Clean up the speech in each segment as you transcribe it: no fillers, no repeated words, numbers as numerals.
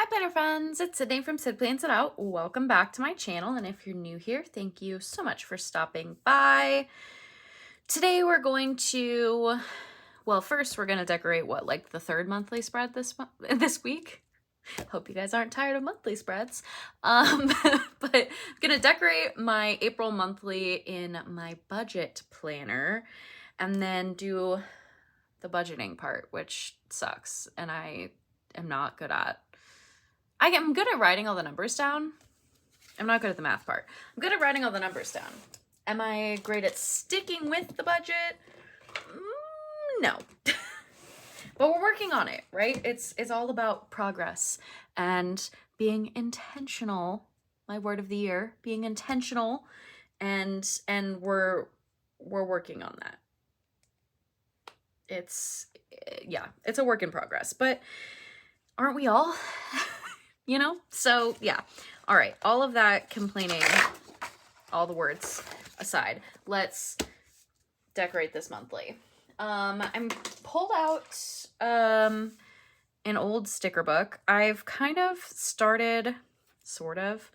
Hi planner friends, it's Sydney from Sid Plans It Out. Welcome back to my channel, and if you're new here, thank you so much for stopping by. Today we're going to, well, first we're going to decorate like the third monthly spread this week. Hope you guys aren't tired of monthly spreads. But I'm gonna decorate my April monthly in my budget planner and then do the budgeting part, which sucks and I am not good at. I'm good at writing all the numbers down. I'm not good at the math part. I'm good at writing all the numbers down. Am I great at sticking with the budget? No. But we're working on it, right? It's all about progress and being intentional. My word of the year, being intentional, and we're working on that. It's a work in progress, but aren't we all? You know? So yeah. All right. All of that complaining, all the words aside, let's decorate this monthly. I'm pulled out an old sticker book. I've kind of started, sort of,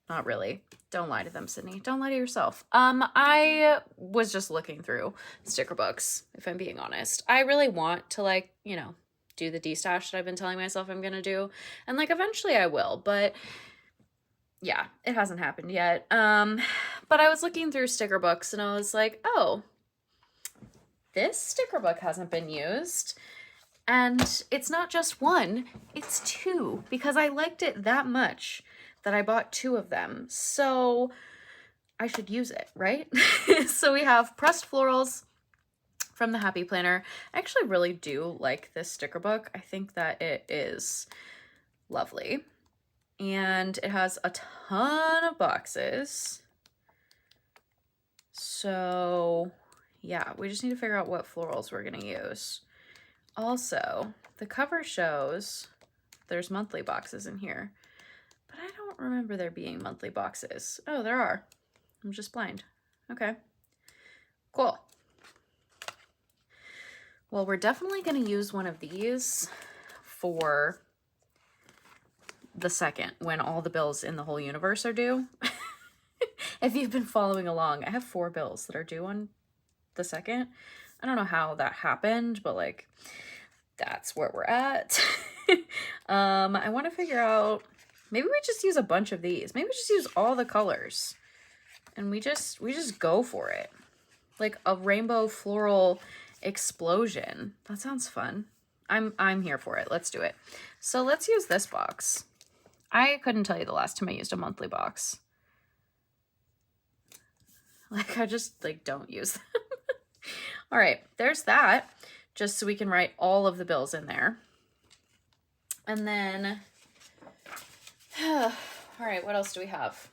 not really. Don't lie to them, Sydney. Don't lie to yourself. I was just looking through sticker books, if I'm being honest. I really want to do the destash that I've been telling myself I'm gonna do, and eventually I will, but yeah, it hasn't happened yet. But I was looking through sticker books and I was like, oh, this sticker book hasn't been used. And it's not just one, it's two, because I liked it that much that I bought two of them. So I should use it, right? So we have pressed florals from the Happy Planner. I actually really do like this sticker book. I think that it is lovely. And it has a ton of boxes. So yeah, we just need to figure out what florals we're gonna use. Also, the cover shows there's monthly boxes in here, but I don't remember there being monthly boxes. Oh, there are. I'm just blind. Okay, cool. Well, we're definitely going to use one of these for the second, when all the bills in the whole universe are due. If you've been following along, I have 4 bills that are due on the second. I don't know how that happened, but that's where we're at. I want to figure out, maybe we just use a bunch of these. Maybe we just use all the colors and we just go for it. Like a rainbow floral explosion. That sounds fun. I'm here for it. Let's do it. So let's use this box. I couldn't tell you the last time I used a monthly box. I just don't use them. All right, there's that. Just so we can write all of the bills in there. And then, all right, what else do we have?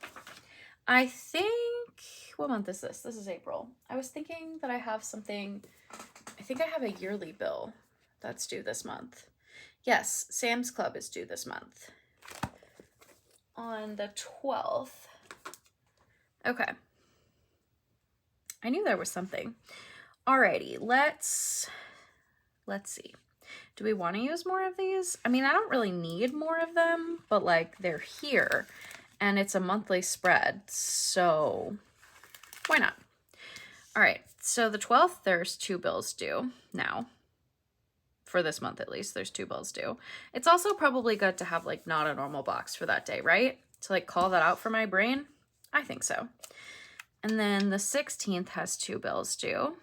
I think, what month is this? This is April. I was thinking that I have something, I think I have a yearly bill that's due this month. Yes, Sam's Club is due this month on the 12th. Okay. I knew there was something. Alrighty, let's see. Do we want to use more of these? I mean, I don't really need more of them, but they're here and it's a monthly spread, so why not? All right, so the 12th, there's 2 bills due now. For this month, at least, there's 2 bills due. It's also probably good to have not a normal box for that day, right? To call that out for my brain? I think so. And then the 16th has 2 bills due.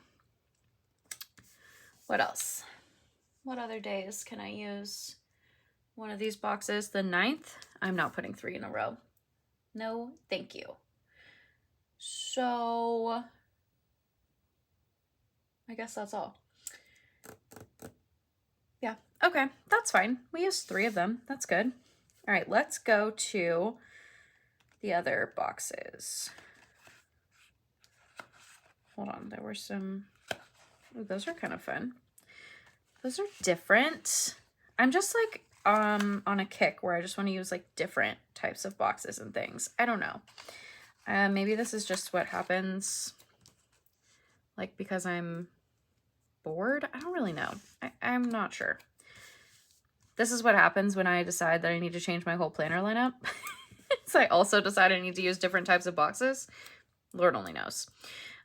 What else? What other days can I use one of these boxes? The 9th, I'm not putting 3 in a row. No, thank you. So I guess that's all. Yeah, okay, that's fine. We used 3 of them. That's good. All right, let's go to the other boxes. Hold on, there were some, ooh, those are kind of fun. Those are different. I'm just on a kick where I just want to use different types of boxes and things. I don't know. Maybe this is just what happens because I'm bored. I don't really know. I'm not sure. This is what happens when I decide that I need to change my whole planner lineup. So I also decide I need to use different types of boxes. Lord only knows.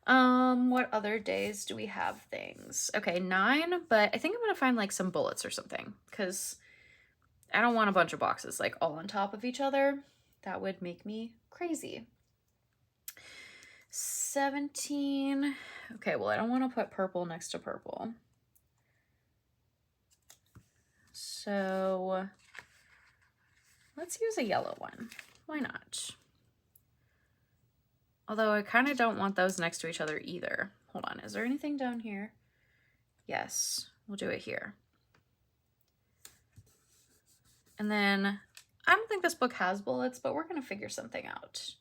What other days do we have things? Okay, 9, but I think I'm gonna find like some bullets or something, because I don't want a bunch of boxes like all on top of each other. That would make me crazy. 17. Okay, well, I don't want to put purple next to purple. So let's use a yellow one. Why not? Although I kind of don't want those next to each other either. Hold on, is there anything down here? Yes, we'll do it here. And then I don't think this book has bullets, but we're going to figure something out.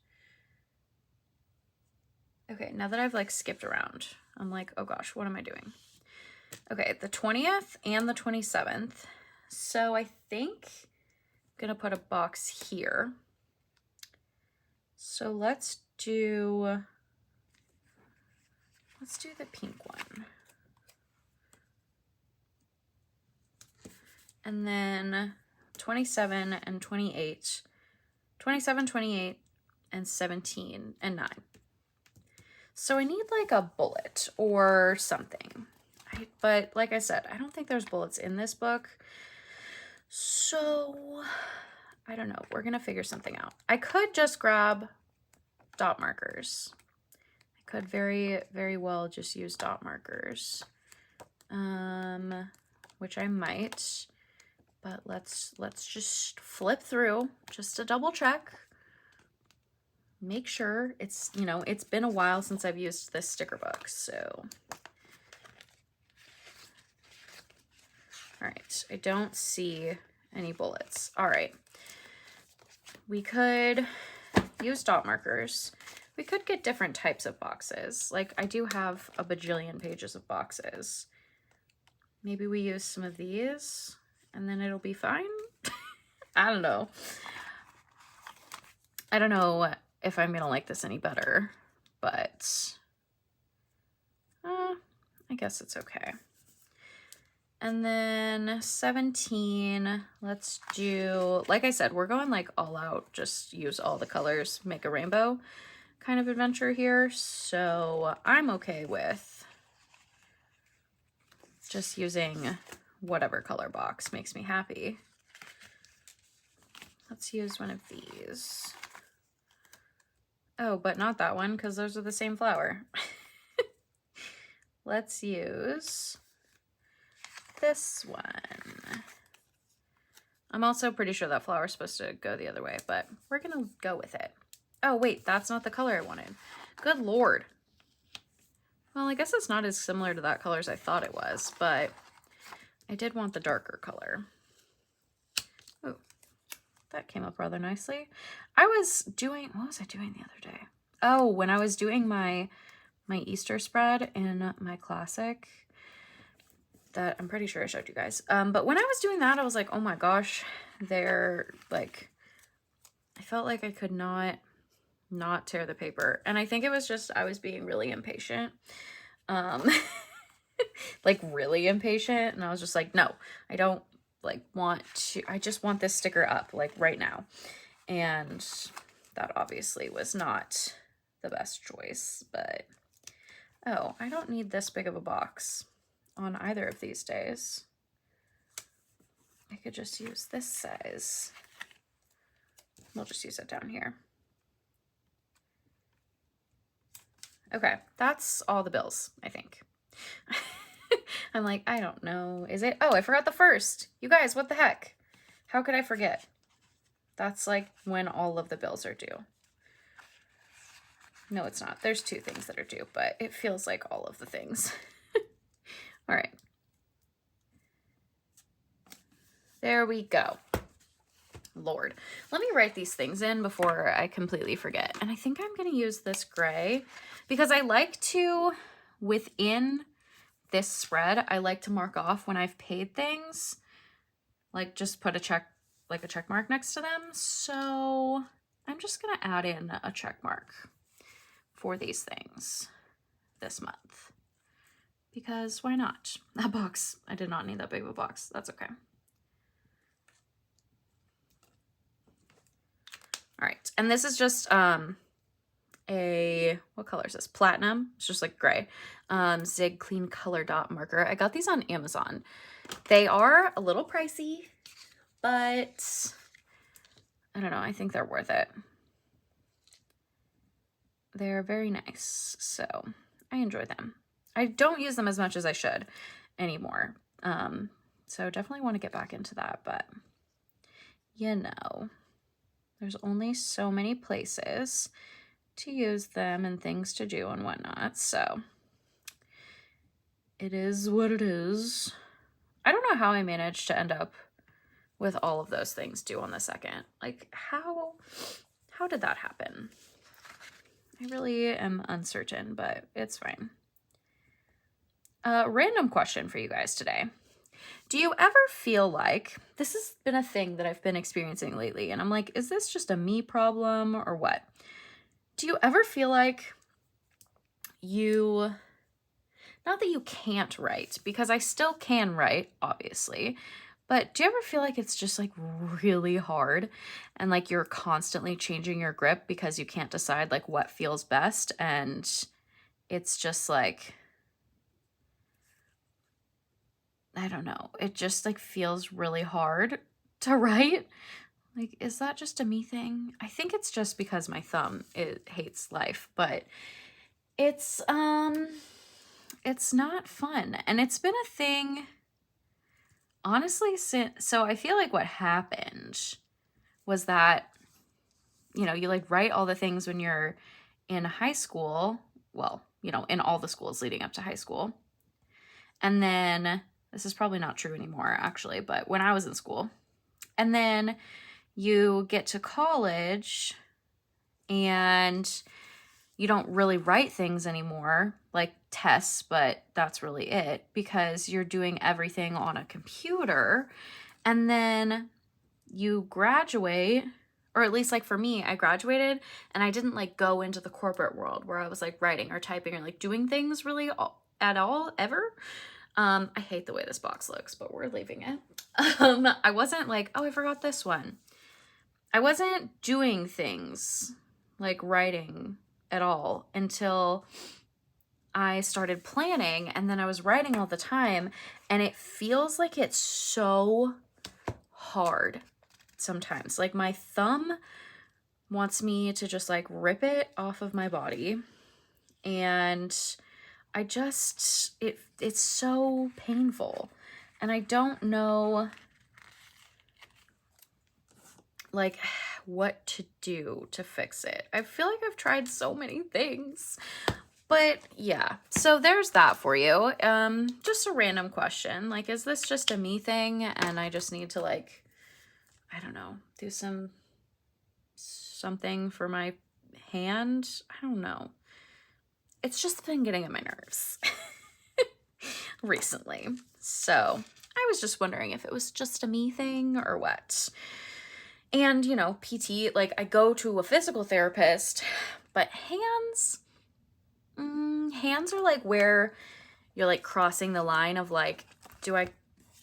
Okay, now that I've like skipped around, I'm like, oh gosh, what am I doing? Okay, the 20th and the 27th. So I think I'm gonna put a box here. So let's do the pink one. And then 27 and 28, 27, 28, and 17 and 9. So I need like a bullet or something. But like I said, I don't think there's bullets in this book. So I don't know. We're going to figure something out. I could just grab dot markers. I could very, very well just use dot markers. Which I might. But let's just flip through just to double check. Make sure it's, you know, it's been a while since I've used this sticker book, so. All right, I don't see any bullets. All right, we could use dot markers. We could get different types of boxes. Like I do have a bajillion pages of boxes. Maybe we use some of these and then it'll be fine. I don't know. I don't know if I'm gonna like this any better, but I guess it's okay. And then 17, let's do, like I said, we're going like all out, just use all the colors, make a rainbow kind of adventure here. So I'm okay with just using whatever color box makes me happy. Let's use one of these. Oh, but not that one, because those are the same flower. Let's use this one. I'm also pretty sure that flower is supposed to go the other way, but we're gonna go with it. Oh wait, that's not the color I wanted. Good Lord. Well, I guess it's not as similar to that color as I thought it was, but I did want the darker color. Oh, that came up rather nicely. I was doing, what was I doing the other day? Oh, when I was doing my Easter spread in my classic, that I'm pretty sure I showed you guys. But when I was doing that, I was like, oh my gosh, they're like, I felt like I could not tear the paper. And I think it was just, I was being really impatient. Like really impatient. And I was just like, no, I don't like want to, I just want this sticker up like right now. And that obviously was not the best choice, but oh, I don't need this big of a box on either of these days. I could just use this size. We'll just use it down here. Okay, that's all the bills, I think. I'm like, I don't know. Is it? Oh, I forgot the first. You guys, what the heck? How could I forget? That's like when all of the bills are due. No, it's not. There's 2 things that are due, but it feels like all of the things. All right. There we go. Lord. Let me write these things in before I completely forget. And I think I'm going to use this gray because I like to, within this spread, I like to mark off when I've paid things, like just put a check, like a check mark next to them. So I'm just going to add in a check mark for these things this month because why not? That box, I did not need that big of a box. That's okay. All right. And this is just what color is this? Platinum. It's just like gray. Zig Clean Color Dot marker. I got these on Amazon. They are a little pricey, but I don't know. I think they're worth it. They're very nice, so I enjoy them. I don't use them as much as I should anymore. So definitely want to get back into that, but you know, there's only so many places to use them and things to do and whatnot, so it is what it is. I don't know how I managed to end up with all of those things due on the 2nd. Like, how did that happen? I really am uncertain, but it's fine. Random question for you guys today. Do you ever feel like, this has been a thing that I've been experiencing lately, and I'm like, is this just a me problem or what? Do you ever feel like not that you can't write, because I still can write, obviously, but do you ever feel like it's just like really hard and like you're constantly changing your grip because you can't decide like what feels best, and it's just like, I don't know, it just like feels really hard to write? Like, is that just a me thing? I think it's just because my thumb, it hates life, but it's not fun. And it's been a thing, honestly, so I feel like what happened was that, you know, you like write all the things when you're in high school, well, you know, in all the schools leading up to high school. And then, this is probably not true anymore, actually, but when I was in school, and then you get to college and you don't really write things anymore, like tests, but that's really it, because you're doing everything on a computer. And then you graduate, or at least like for me, I graduated and I didn't like go into the corporate world where I was like writing or typing or like doing things really at all ever. I hate the way this box looks, but we're leaving it. I wasn't like, oh, I forgot this one. I wasn't doing things like writing at all until I started planning, and then I was writing all the time, and it feels like it's so hard sometimes. Like my thumb wants me to just like rip it off of my body, and I just, it's so painful, and I don't know like what to do to fix it. I feel like I've tried so many things, but yeah, so there's that for you. Just a random question, like, is this just a me thing and I just need to like, I don't know, do something for my hand? I don't know. It's just been getting on my nerves recently. So I was just wondering if it was just a me thing or what. And, you know, PT, like I go to a physical therapist, but hands are like where you're like crossing the line of like,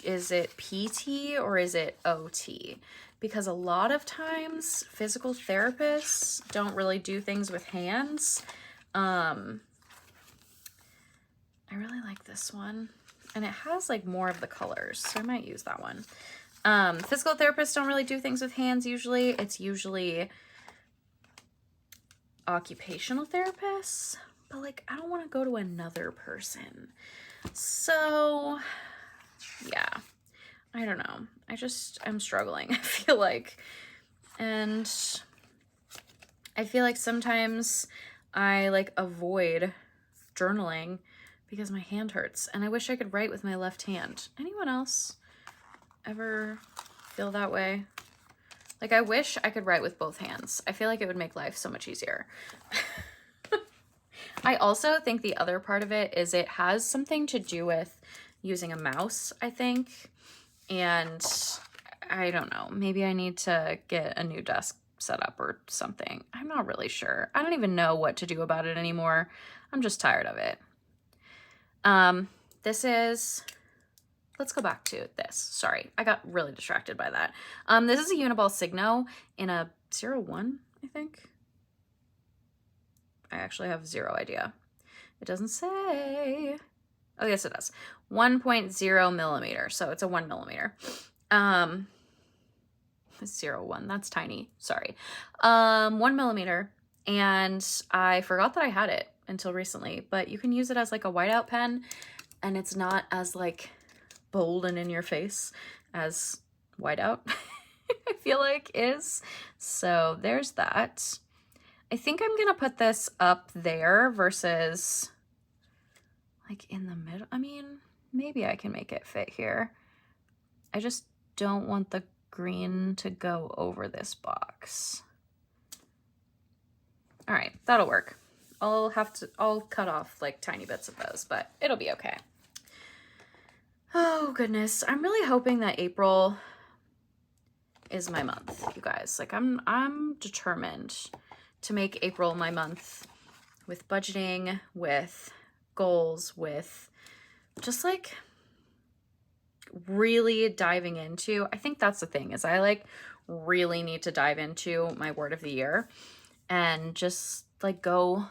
is it PT or is it OT? Because a lot of times physical therapists don't really do things with hands. I really like this one, and it has like more of the colors, so I might use that one. Physical therapists don't really do things with hands usually. It's usually occupational therapists, but like I don't want to go to another person. So yeah, I don't know. I'm struggling, I feel like. And I feel like sometimes I like avoid journaling because my hand hurts, and I wish I could write with my left hand. Anyone else ever feel that way? Like, I wish I could write with both hands. I feel like it would make life so much easier. I also think the other part of it is it has something to do with using a mouse, I think. And I don't know, maybe I need to get a new desk set up or something. I'm not really sure. I don't even know what to do about it anymore. I'm just tired of it. This is, let's go back to this. Sorry, I got really distracted by that. This is a Uniball Signo in a 01, I think. I actually have zero idea. It doesn't say. Oh, yes, it does. 1.0 millimeter. So it's a 1 millimeter. 0.1. That's tiny. Sorry. 1 millimeter. And I forgot that I had it until recently, but you can use it as like a whiteout pen, and it's not as like bold and in your face as whiteout, I feel like is. So there's that. I think I'm gonna put this up there versus like in the middle. I mean, maybe I can make it fit here. I just don't want the green to go over this box. All right, that'll work. I'll cut off like tiny bits of those, but it'll be okay. Oh goodness, I'm really hoping that April is my month, you guys. Like I'm determined to make April my month, with budgeting, with goals, with just like really diving into, I think that's the thing, is I like really need to dive into my word of the year and just like go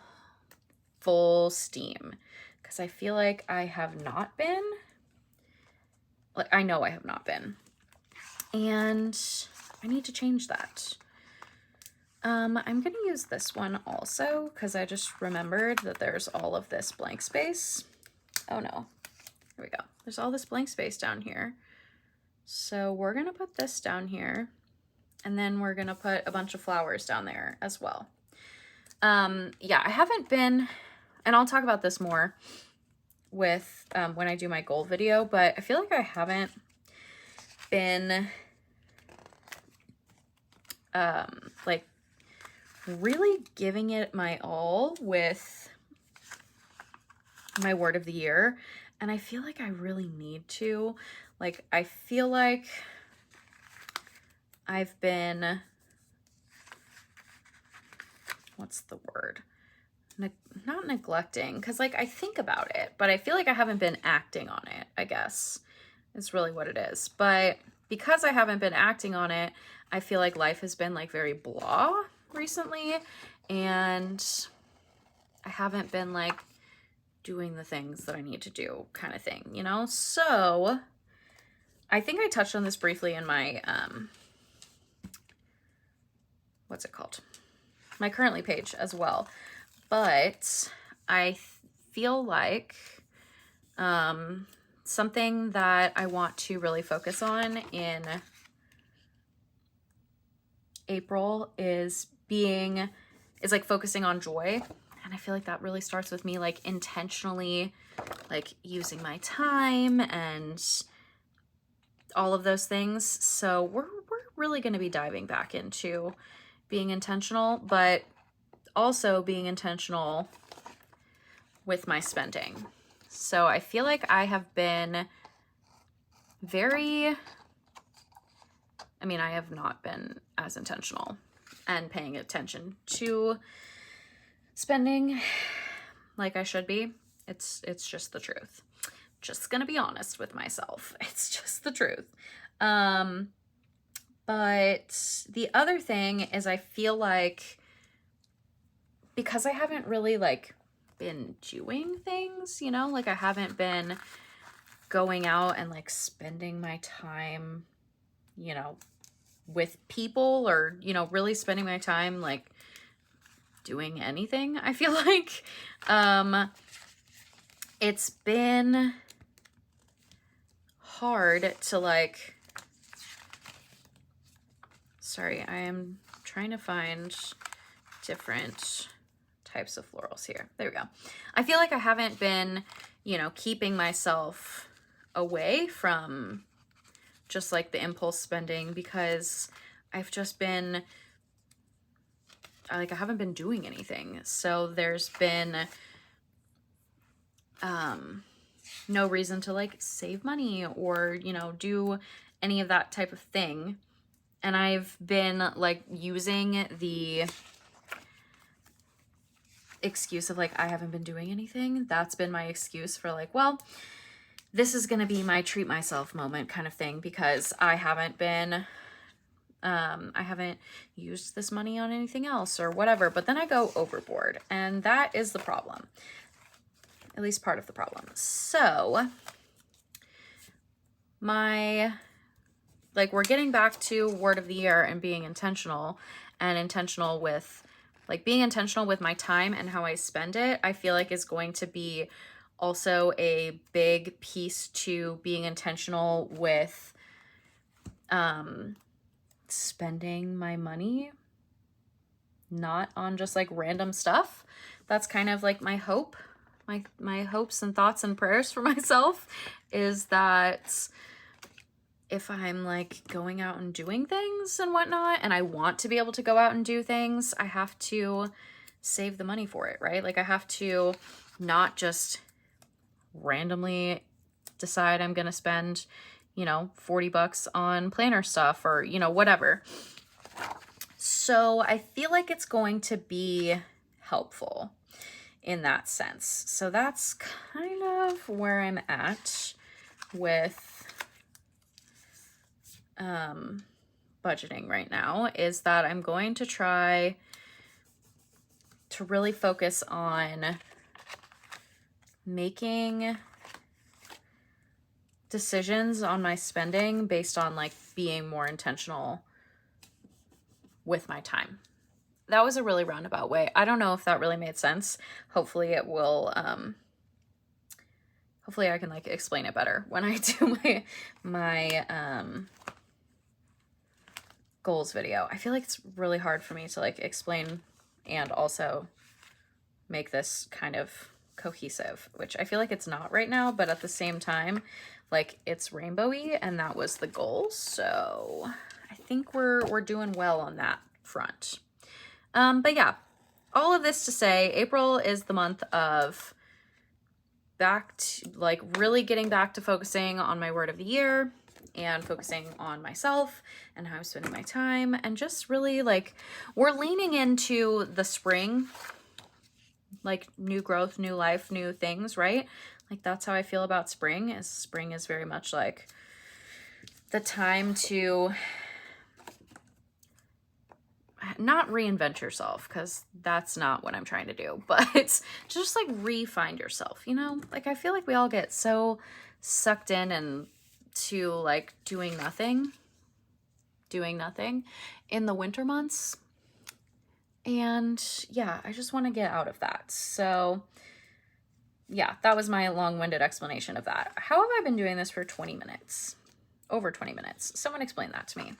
full steam, because I feel like I have not been. Like, I know I have not been, and I need to change that. I'm gonna use this one also because I just remembered that there's all of this blank space. Oh no, here we go. There's all this blank space down here. So we're gonna put this down here, and then we're gonna put a bunch of flowers down there as well. Yeah, I haven't been, and I'll talk about this more with when I do my goal video, but I feel like I haven't been like really giving it my all with my word of the year, and I feel like I really need to. Like, I feel like I've been, what's the word? Not neglecting, because like I think about it, but I feel like I haven't been acting on it, I guess is really what it is. But because I haven't been acting on it, I feel like life has been like very blah recently, and I haven't been like doing the things that I need to do, kind of thing, you know? So I think I touched on this briefly in my what's it called? My Currently page as well. But I feel like something that I want to really focus on in April is like focusing on joy. And I feel like that really starts with me like intentionally like using my time and all of those things. So we're really going to be diving back into being intentional, but also being intentional with my spending. So I feel like I have been I have not been as intentional and paying attention to spending like I should be. It's just the truth. Just gonna be honest with myself. It's just the truth. But the other thing is, I feel like because I haven't really like been doing things, you know, like I haven't been going out and like spending my time, you know, with people, or, you know, really spending my time like doing anything. I feel like it's been hard to like, sorry, I am trying to find different types of florals here. There we go. I feel like I haven't been, you know, keeping myself away from just like the impulse spending, because I've just been like, I haven't been doing anything. So there's been no reason to like save money or, you know, do any of that type of thing. And I've been like using the excuse of like, I haven't been doing anything. That's been my excuse for like, well, this is going to be my treat myself moment kind of thing, because I haven't been I haven't used this money on anything else or whatever, but then I go overboard, and that is the problem. At least part of the problem. So we're getting back to word of the year and being intentional, and intentional with, like, being intentional with my time and how I spend it, I feel like is going to be also a big piece to being intentional with spending my money not on just like random stuff. That's kind of like my hope. My hopes and thoughts and prayers for myself is that if I'm like going out and doing things and whatnot, and I want to be able to go out and do things, I have to save the money for it, right? Like I have to not just randomly decide I'm gonna spend, you know, 40 bucks on planner stuff or, you know, whatever. So I feel like it's going to be helpful in that sense. So that's kind of where I'm at with budgeting right now, is that I'm going to try to really focus on making decisions on my spending based on like being more intentional with my time. That was a really roundabout way. I don't know if that really made sense. Hopefully it will, hopefully I can like explain it better when I do my goals video. I feel like it's really hard for me to like explain and also make this kind of cohesive, which I feel like it's not right now, but at the same time, like it's rainbowy, and that was the goal. So I think we're doing well on that front. But yeah, all of this to say, April is the month of back to like really getting back to focusing on my word of the year and focusing on myself and how I'm spending my time, and just really like we're leaning into the spring, like new growth, new life, new things, right? Like that's how I feel about spring. Is spring is very much like the time to not reinvent yourself, because that's not what I'm trying to do, but just like re-find yourself, you know? Like I feel like we all get so sucked in and to like doing nothing in the winter months. And yeah, I just want to get out of that. So yeah, that was my long-winded explanation of that. How have I been doing this for 20 minutes? Over 20 minutes. Someone explain that to me.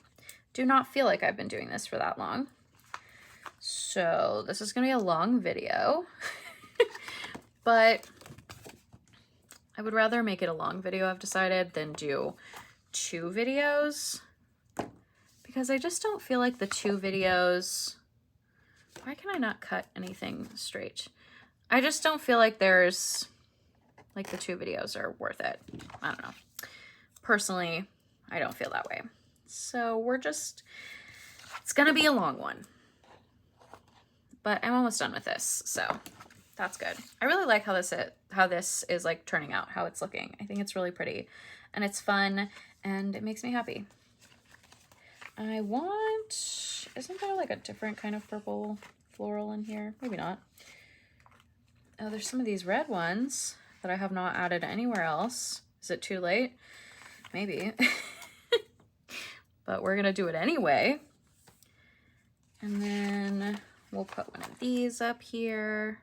Do not feel like I've been doing this for that long. So this is going to be a long video, but I would rather make it a long video, I've decided, than do 2 videos, because I just don't feel like the 2 videos, why can I not cut anything straight? I just don't feel like there's, like the 2 videos are worth it. I don't know. Personally, I don't feel that way. So it's gonna be a long one. But I'm almost done with this, so that's good. I really like how this is like turning out, how it's looking. I think it's really pretty, and it's fun, and it makes me happy. Isn't there like a different kind of purple floral in here? Maybe not. Oh, there's some of these red ones that I have not added anywhere else. Is it too late? Maybe. But we're gonna do it anyway. And then we'll put one of these up here.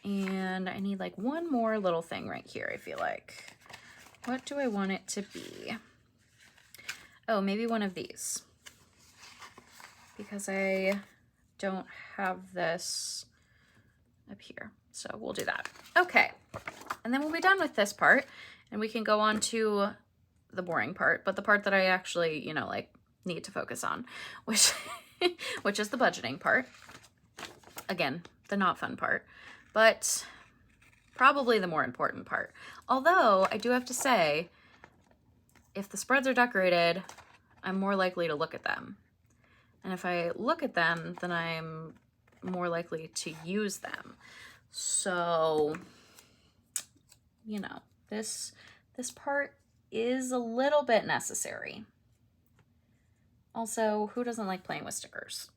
And I need like one more little thing right here, I feel like. What do I want it to be? Oh, maybe one of these. Because I don't have this up here. So we'll do that. Okay. And then we'll be done with this part, and we can go on to the boring part, but the part that I actually, you know, like need to focus on, which is the budgeting part. Again, the not fun part, but probably the more important part. Although I do have to say, if the spreads are decorated, I'm more likely to look at them. And if I look at them, then I'm more likely to use them. So, you know, this part is a little bit necessary. Also, who doesn't like playing with stickers?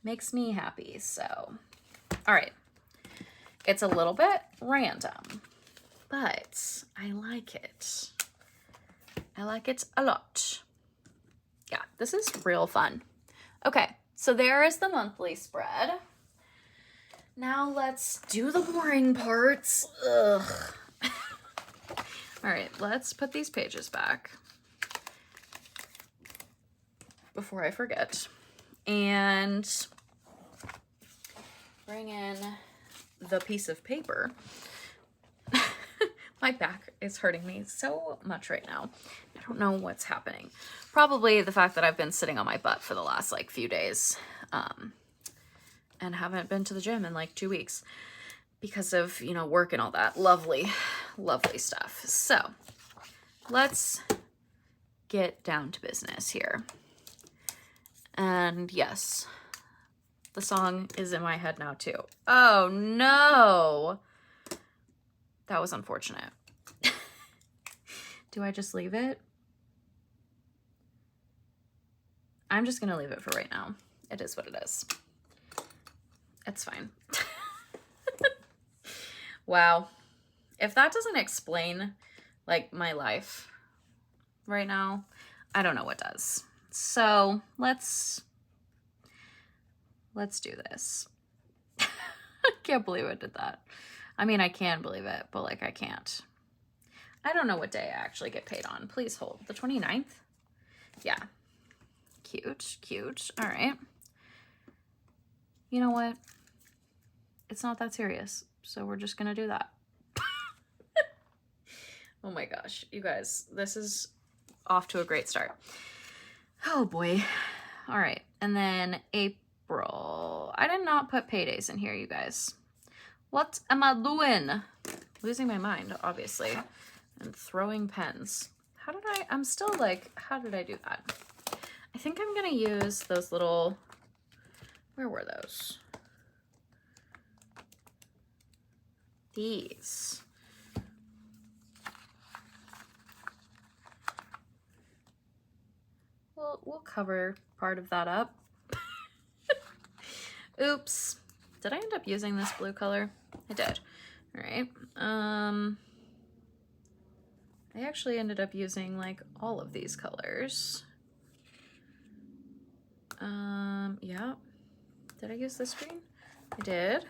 Makes me happy, so. All right. It's a little bit random, but I like it. I like it a lot. Yeah, this is real fun. Okay, so there is the monthly spread. Now let's do the boring parts. Ugh. All right, let's put these pages back before I forget. And bring in the piece of paper. My back is hurting me so much right now. I don't know what's happening. Probably the fact that I've been sitting on my butt for the last like few days and haven't been to the gym in like 2 weeks because of, you know, work and all that. Lovely, lovely stuff. So let's get down to business here. And yes, the song is in my head now too. Oh no. That was unfortunate. Do I just leave it? I'm just gonna leave it for right now. It is what it is. It's fine. Wow. If that doesn't explain like my life right now, I don't know what does. So let's do this. I can't believe I did that. I mean, I can believe it, but like I can't. I don't know what day I actually get paid on. Please hold. The 29th? Yeah. Cute, cute. All right. You know what? It's not that serious, so we're just gonna do that. Oh my gosh, you guys, this is off to a great start. Oh boy. All right, and then April. I did not put paydays in here, you guys. What am I doing? Losing my mind, obviously, and throwing pens. How did I'm still like, how did I do that? I think I'm gonna use those little, where were those? These. We'll cover part of that up. Oops. Did I end up using this blue color? I did. All right. I actually ended up using like all of these colors. Yeah. Did I use this green? I did.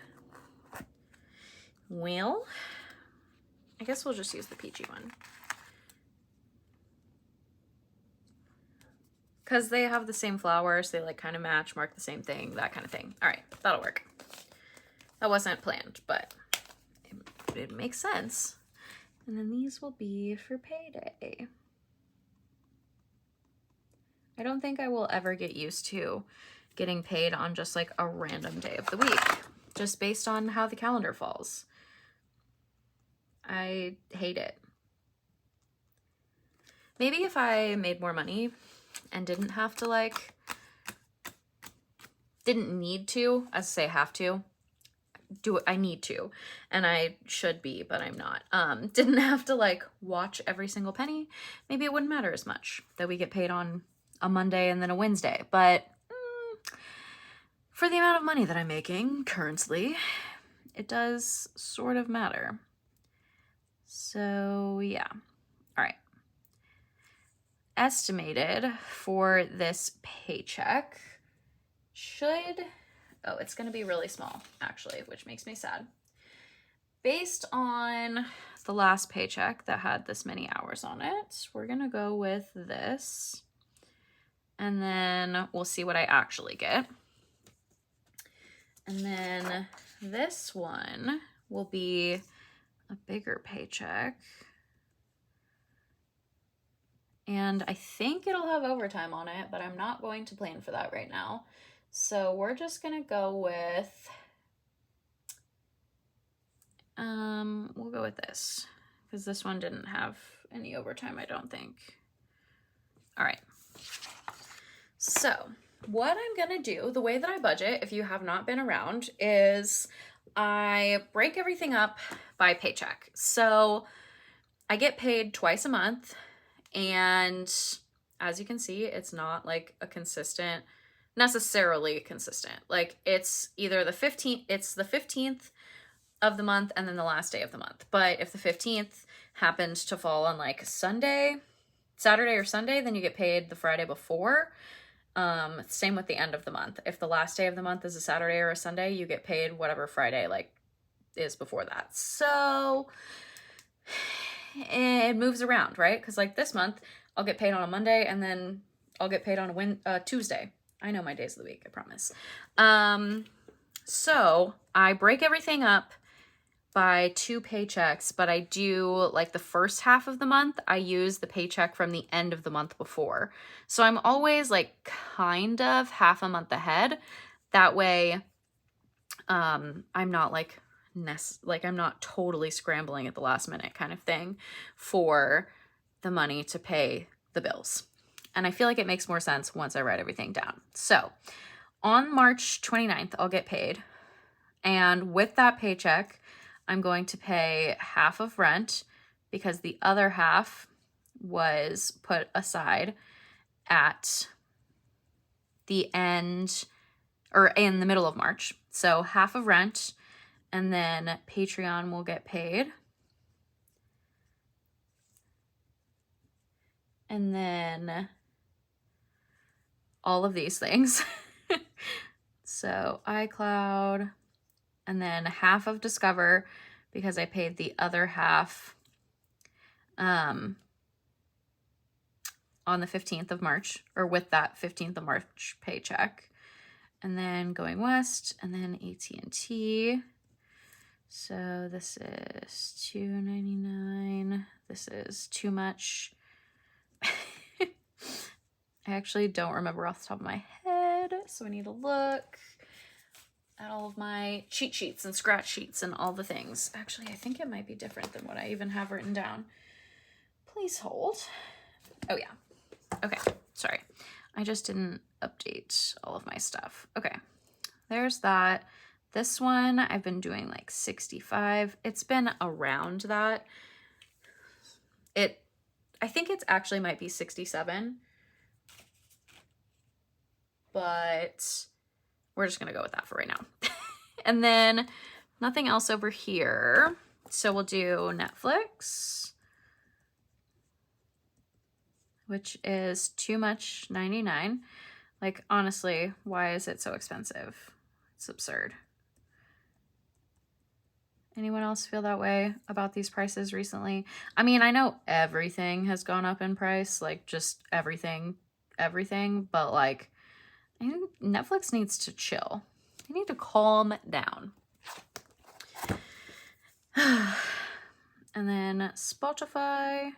Well, I guess we'll just use the peachy one. Because they have the same flowers, they like kind of match, mark the same thing, that kind of thing. All right, that'll work. That wasn't planned, but it makes sense. And then these will be for payday. I don't think I will ever get used to getting paid on just like a random day of the week, just based on how the calendar falls. I hate it. Maybe if I made more money and didn't have to like, didn't need to, as I say have to, I need to, and I should be, but I'm not. Didn't have to like watch every single penny, maybe it wouldn't matter as much that we get paid on a Monday and then a Wednesday, but for the amount of money that I'm making currently, it does sort of matter. So yeah. All right. Estimated for this paycheck should, oh, it's going to be really small actually, which makes me sad. Based on the last paycheck that had this many hours on it, we're going to go with this. And then we'll see what I actually get. And then this one will be a bigger paycheck. And I think it'll have overtime on it, but I'm not going to plan for that right now. So we're just gonna go with, we'll go with this, because this one didn't have any overtime, I don't think. All right. So what I'm gonna do, the way that I budget, if you have not been around, is I break everything up by paycheck. So I get paid twice a month, and as you can see, it's not like necessarily consistent. Like it's either the 15th of the month and then the last day of the month. But if the 15th happened to fall on like Saturday or Sunday, then you get paid the Friday before. Same with the end of the month. If the last day of the month is a Saturday or a Sunday, you get paid whatever Friday like is before that. So it moves around, right? Because like this month, I'll get paid on a Monday and then I'll get paid on a Tuesday. I know my days of the week, I promise. So I break everything up by 2 paychecks, but I do like the first half of the month, I use the paycheck from the end of the month before. So I'm always like kind of half a month ahead. That way, I'm not like I'm not totally scrambling at the last minute kind of thing for the money to pay the bills. And I feel like it makes more sense once I write everything down. So on March 29th, I'll get paid. And with that paycheck, I'm going to pay half of rent because the other half was put aside at the end or in the middle of March. So half of rent, and then Patreon will get paid. And then all of these things. So iCloud, and then half of Discover because I paid the other half on the 15th of March, or with that 15th of March paycheck. And then Going West, and then AT&T. So this is $2.99. This is too much. I actually don't remember off the top of my head, so I need to look at all of my cheat sheets and scratch sheets and all the things. Actually, I think it might be different than what I even have written down. Please hold. Oh yeah. Okay, sorry. I just didn't update all of my stuff. Okay, there's that. This one, I've been doing like 65. It's been around that. I think it's actually might be 67. But we're just going to go with that for right now. And then nothing else over here. So we'll do Netflix, which is too much, 99. Like, honestly, why is it so expensive? It's absurd. Anyone else feel that way about these prices recently? I mean, I know everything has gone up in price, like just everything, but like, I think Netflix needs to chill. They need to calm down. And then Spotify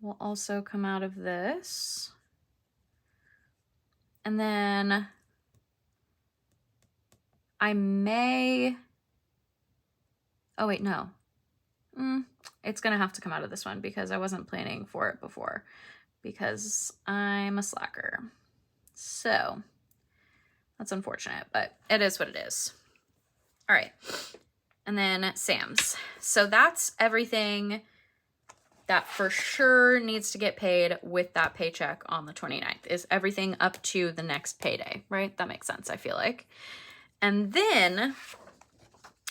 will also come out of this. And then I may... Oh, wait, no. It's going to have to come out of this one because I wasn't planning for it before because I'm a slacker. So that's unfortunate, but it is what it is. All right. And then Sam's. So that's everything that for sure needs to get paid with that paycheck on the 29th, is everything up to the next payday, right? That makes sense, I feel like. And then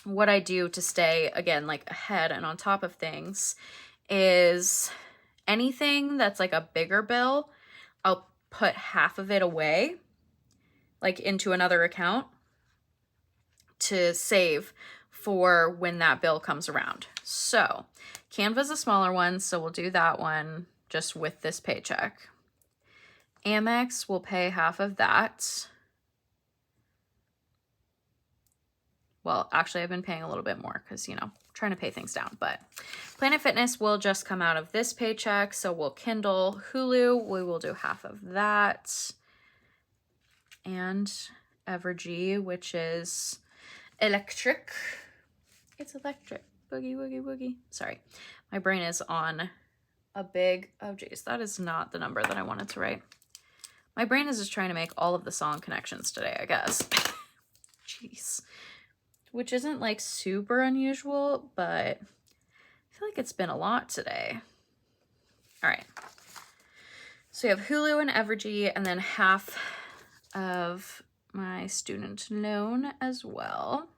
what I do to stay, again, like ahead and on top of things is anything that's like a bigger bill, I'll put half of it away, like into another account to save for when that bill comes around. So Canva's a smaller one, so we'll do that one just with this paycheck. Amex will pay half of that. Well, actually, I've been paying a little bit more because, you know, trying to pay things down. But Planet Fitness will just come out of this paycheck. So we'll Kindle. Hulu, we will do half of that. And Evergy, which is electric. It's electric. Boogie, woogie, woogie. Sorry. My brain is on a big... Oh, geez. That is not the number that I wanted to write. My brain is just trying to make all of the song connections today, I guess. Jeez. Which isn't like super unusual, but I feel like it's been a lot today. All right. So you have Hulu and Evergy, and then half of my student loan as well.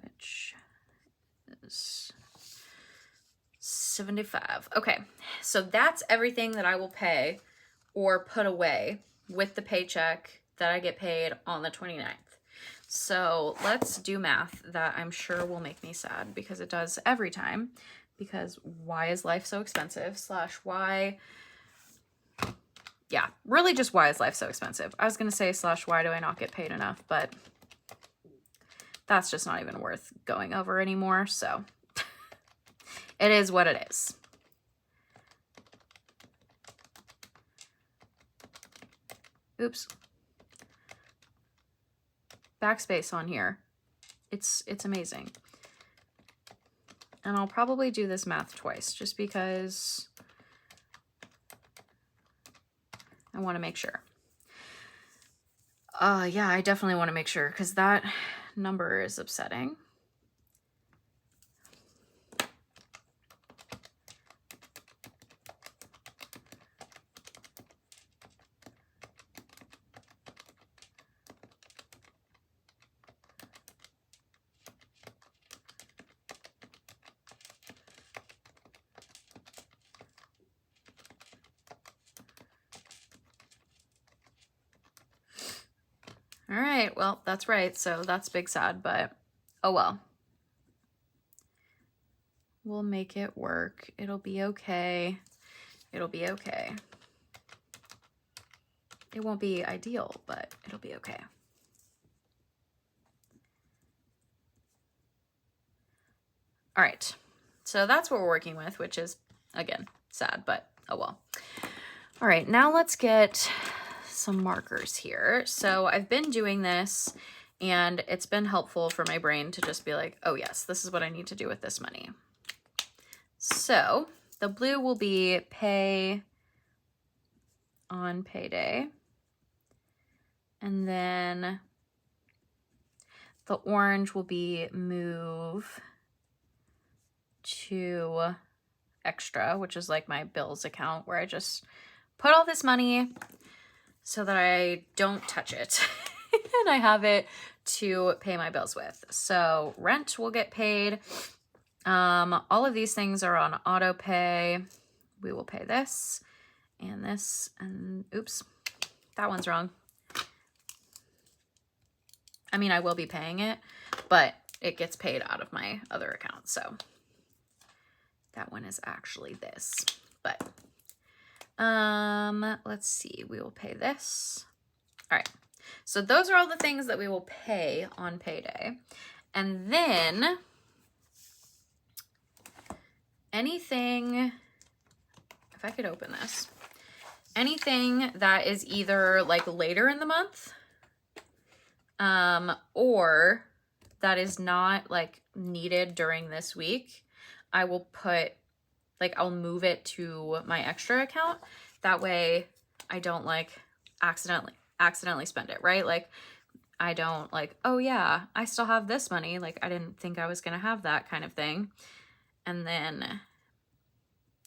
Which is 75. Okay, so that's everything that I will pay or put away with the paycheck that I get paid on the 29th. So let's do math that I'm sure will make me sad, because it does every time. Because why is life so expensive? / why, yeah, really just why is life so expensive? I was gonna say / why do I not get paid enough, but that's just not even worth going over anymore. So it is what it is. Oops. Backspace on here. It's amazing. And I'll probably do this math twice just because I want to make sure. Yeah, I definitely want to make sure, because that number is upsetting. All right, well, that's right. So that's big sad, but oh well. We'll make it work. It'll be okay. It'll be okay. It won't be ideal, but it'll be okay. All right, so that's what we're working with, which is, again, sad, but oh well. All right, now let's get some markers here. So I've been doing this, and it's been helpful for my brain to just be like, oh yes, this is what I need to do with this money. So the blue will be pay on payday. And then the orange will be move to extra, which is like my bills account, where I just put all this money so that I don't touch it and I have it to pay my bills with. So rent will get paid. All of these things are on auto pay. We will pay this and this, and oops, that one's wrong. I mean, I will be paying it, but it gets paid out of my other account. So that one is actually this, but let's see, we will pay this. All right, so those are all the things that we will pay on payday. And then anything, if I could open this, anything that is either like later in the month, or that is not like needed during this week, I will put, like, I'll move it to my extra account. That way I don't like accidentally spend it, right? Like I don't like, oh yeah, I still have this money. Like I didn't think I was going to have that kind of thing. And then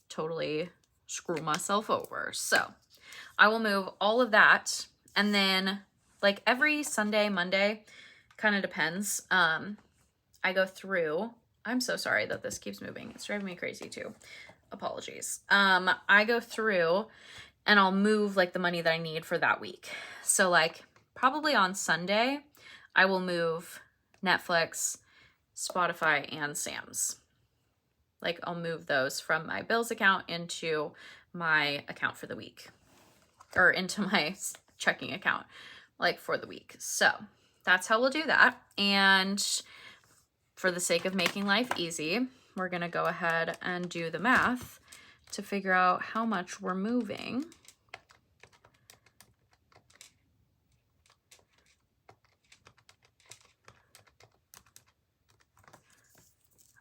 totally screw myself over. So I will move all of that. And then like every Sunday, Monday, kind of depends. I go through, I'm so sorry that this keeps moving. It's driving me crazy too. Apologies. I go through and I'll move like the money that I need for that week. So like probably on Sunday, I will move Netflix, Spotify, and Sam's. Like I'll move those from my bills account into my account for the week, or into my checking account like for the week. So that's how we'll do that. And for the sake of making life easy, we're going to go ahead and do the math to figure out how much we're moving.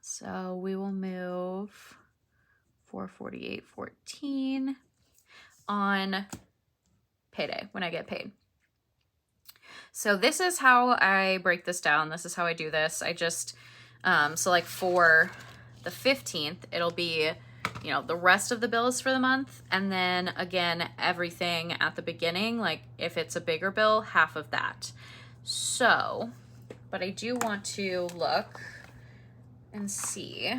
So we will move 448.14 on payday when I get paid. So this is how I break this down. This is how I do this. I just, so like for the 15th, it'll be, you know, the rest of the bills for the month. And then again, everything at the beginning, like if it's a bigger bill, half of that. So, but I do want to look and see.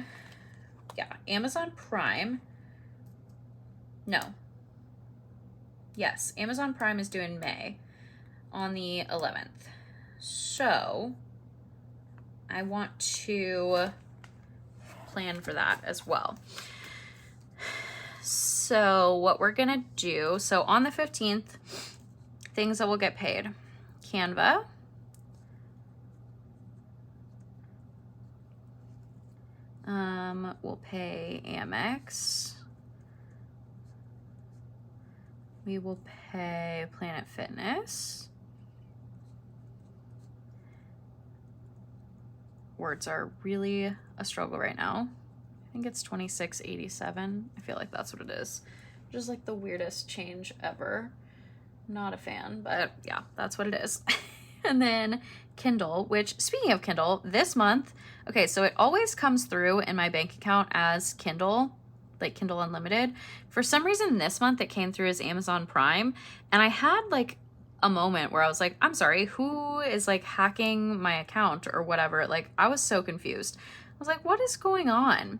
Yeah, Amazon Prime. No. Yes, Amazon Prime is due in May on the 11th. So I want to plan for that as well. So what we're gonna do, so on the 15th, things that will get paid. Canva. We'll pay Amex. We will pay Planet Fitness. Words are really a struggle right now. I think it's $26.87. I feel like that's what it is. Just like the weirdest change ever. Not a fan, but yeah, that's what it is. And then Kindle, which, speaking of Kindle, this month, okay, so it always comes through in my bank account as Kindle, like Kindle Unlimited. For some reason this month it came through as Amazon Prime, and I had like a moment where I was like, I'm sorry, who is like hacking my account or whatever? Like, I was so confused. I was like, what is going on?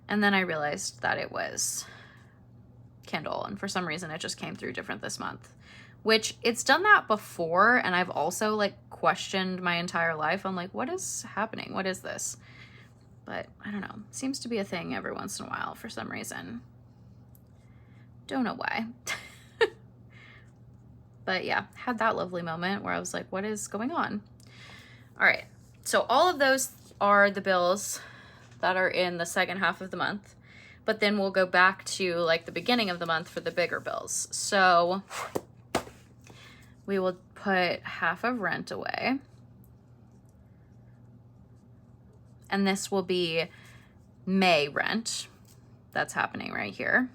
And then I realized that it was Kindle, and for some reason it just came through different this month, which it's done that before, and I've also like questioned my entire life. I'm like, what is happening? What is this? But I don't know. Seems to be a thing every once in a while for some reason. Don't know why. But yeah, had that lovely moment where I was like, what is going on? All right. So all of those are the bills that are in the second half of the month. But then we'll go back to like the beginning of the month for the bigger bills. So we will put half of rent away. And this will be May rent. That's happening right here.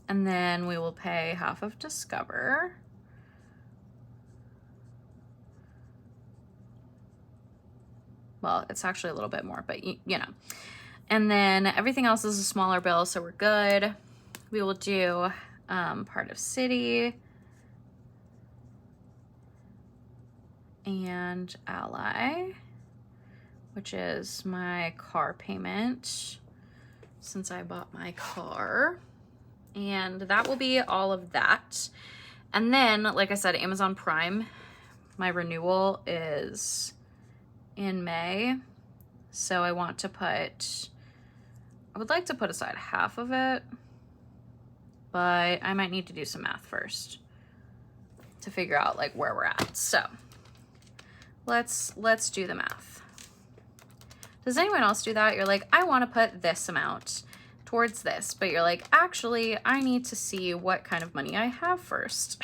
And then we will pay half of Discover. Well, it's actually a little bit more, but you know. And then everything else is a smaller bill, so we're good. We will do part of city and Ally, which is my car payment since I bought my car. And that will be all of that. And then, like I said, Amazon Prime, my renewal is in May. So I want to put, I would like to put aside half of it, but I might need to do some math first to figure out like where we're at. So let's do the math. Does anyone else do that? You're like, I want to put this amount towards this, but you're like, actually, I need to see what kind of money I have first.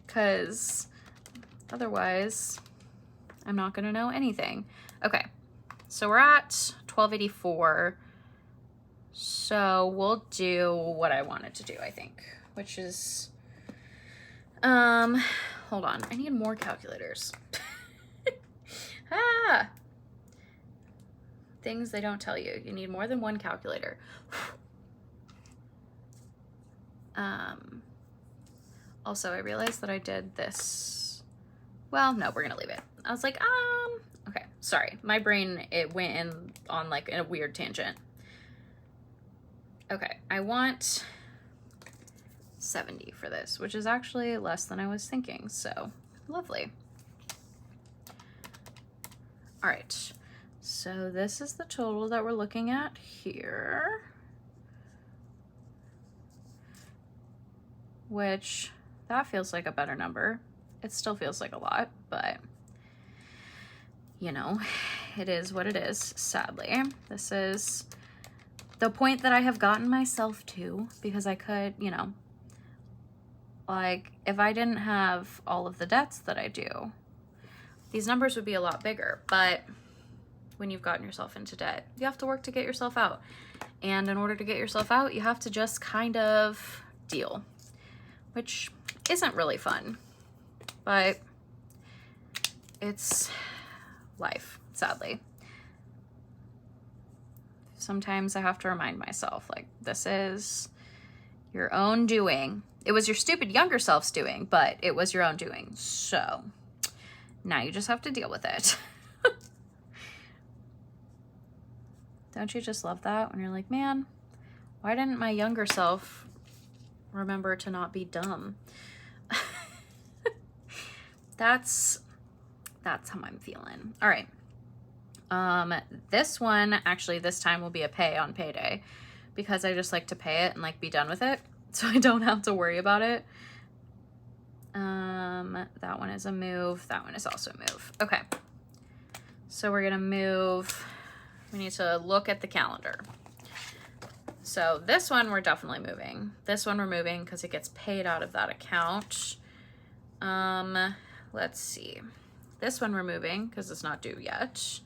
Because otherwise, I'm not going to know anything. Okay, so we're at $12.84. So we'll do what I wanted to do, I think, which is, hold on, I need more calculators. Things they don't tell you. You need more than one calculator. Also, I realized that I did this. Well, no, we're gonna leave it. I was like, okay, sorry. My brain, it went in on like a weird tangent. Okay, I want 70 for this, which is actually less than I was thinking, so lovely. All right, so this is the total that we're looking at here, which that feels like a better number. It still feels like a lot, but you know, it is what it is, sadly. This is the point that I have gotten myself to, because I could, you know, like if I didn't have all of the debts that I do, these numbers would be a lot bigger. But when you've gotten yourself into debt, you have to work to get yourself out. And in order to get yourself out, you have to just kind of deal, which isn't really fun, but it's life, sadly. Sometimes I have to remind myself, like, this is your own doing. It was your stupid younger self's doing, but it was your own doing. So now you just have to deal with it. Don't you just love that when you're like, man, why didn't my younger self remember to not be dumb? That's how I'm feeling. All right. This one, actually, this time will be a pay on payday because I just like to pay it and like be done with it. So I don't have to worry about it. That one is a move. That one is also a move. Okay. So we're going to move. We need to look at the calendar. So this one we're definitely moving. This one we're moving because it gets paid out of that account. Let's see. This one we're moving because it's not due yet.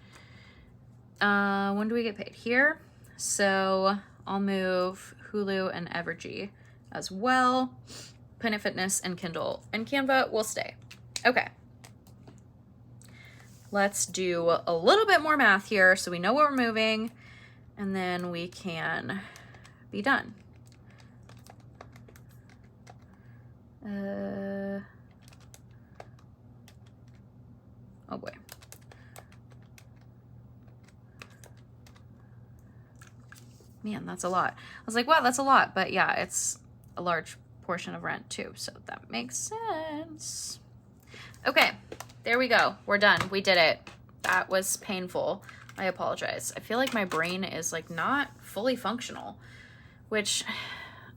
When do we get paid? Here. So I'll move Hulu and Evergy as well. Planet Fitness and Kindle and Canva will stay. Okay. Let's do a little bit more math here so we know what we're moving and then we can be done. Oh boy. Man, that's a lot. I was like, wow, that's a lot. But yeah, it's a large portion of rent too. So that makes sense. Okay, there we go. We're done. We did it. That was painful. I apologize. I feel like my brain is like not fully functional, which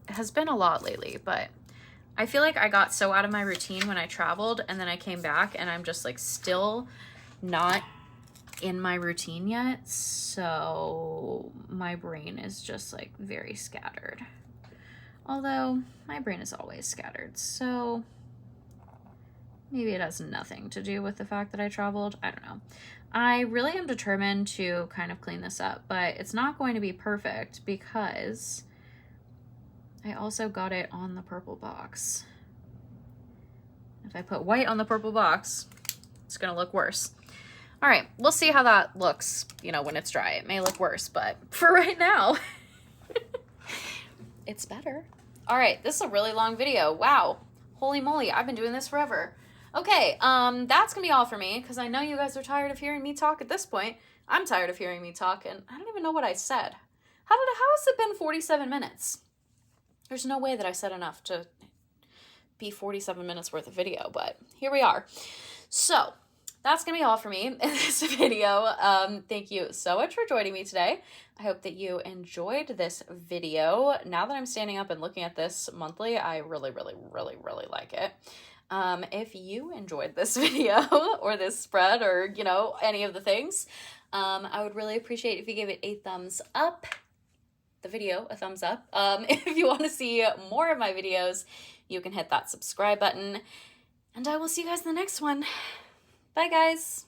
has been a lot lately, but I feel like I got so out of my routine when I traveled and then I came back and I'm just like still not in my routine yet. So my brain is just like very scattered. Although my brain is always scattered. So maybe it has nothing to do with the fact that I traveled. I don't know. I really am determined to kind of clean this up, but it's not going to be perfect because I also got it on the purple box. If I put white on the purple box, it's going to look worse. All right, we'll see how that looks, you know, when it's dry. It may look worse, but for right now, it's better. All right, this is a really long video. Wow. Holy moly, I've been doing this forever. Okay, that's gonna be all for me because I know you guys are tired of hearing me talk at this point. I'm tired of hearing me talk, and I don't even know what I said. How has it been 47 minutes? There's no way that I said enough to be 47 minutes worth of video, but here we are. So that's gonna be all for me in this video. Thank you so much for joining me today. I hope that you enjoyed this video. Now that I'm standing up and looking at this monthly, I really, really, really, really like it. If you enjoyed this video or this spread or, you know, any of the things, I would really appreciate if you gave it a thumbs up. The video a thumbs up. If you want to see more of my videos, you can hit that subscribe button. And I will see you guys in the next one. Bye, guys.